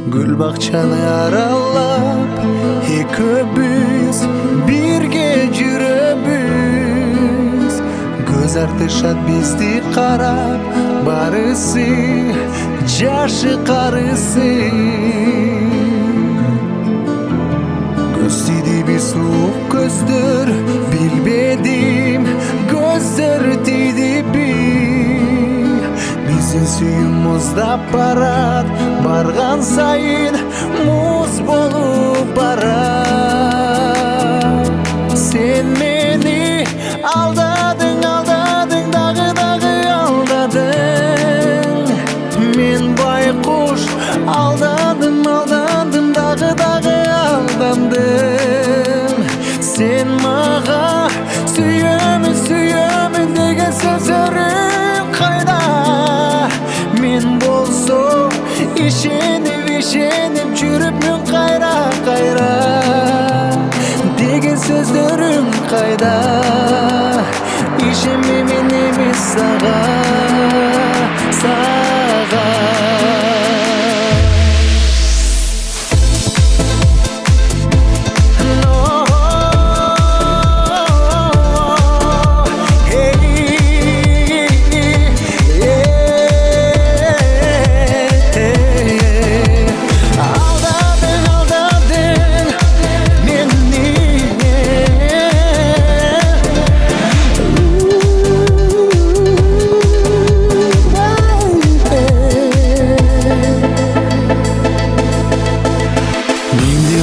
Gül bakçаны aralap ekөөбүз бирге жүрөбүз. Көз артышат бизди карап, барысы жашы карысы. Көз тийдиби суук көздөр, билбедим көздөр тийдиби. Биздин сүйүм муздап барат, барган сайын муз болуп барат. Сен мени алдадың, алдадың, дагы алдадың. Мен байкуш алдандым, алдандым, дагы алдандым. Сен мага сүйөмүн, сүйөмүн деген сөздөрүң кайда? Мен болсо ишенип, ишенип жүрүпмүн кайра, кайра деген сөздөрүң кайда? Ишенбеймин эмес сага, сага.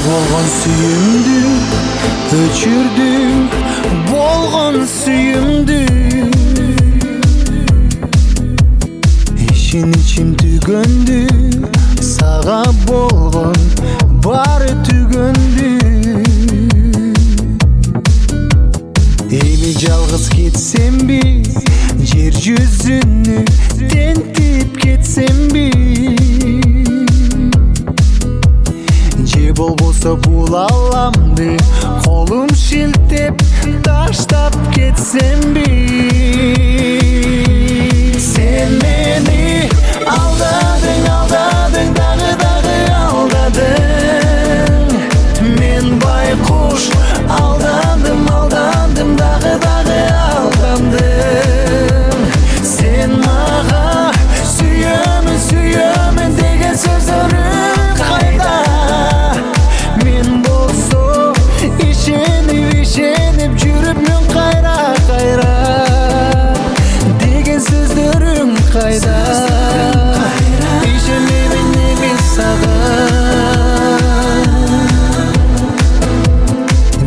Болгон сүйүмдү өчүрдүм, болгон сүйүмдү. Ишеничим түгөндү, сага болгон баары түгөндү. Эми жалгыз кетсемби, жер жүзүнү тентип кетсемби? Же болбосо бул аламды колум шилтеп таштап кетсемби? Сен мени алдадың, алдадың, дагы алдадың. Мен байкуш алдандым, алдандым, дагы алдандым. Сен мага сүйөмүн, сүйөмүн деген сөздөрүң кайда? Ишенип жүрүпмүн кайра, кайра деген сөздөрүң кайда? Ишенбеймин эмес сага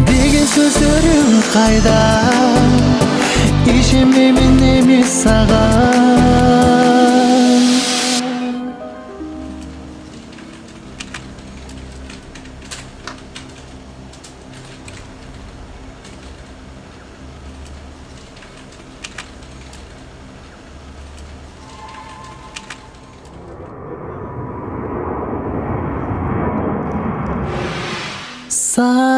деген сөздөрүң кайда? Ишенбеймин эмес сага. Саха.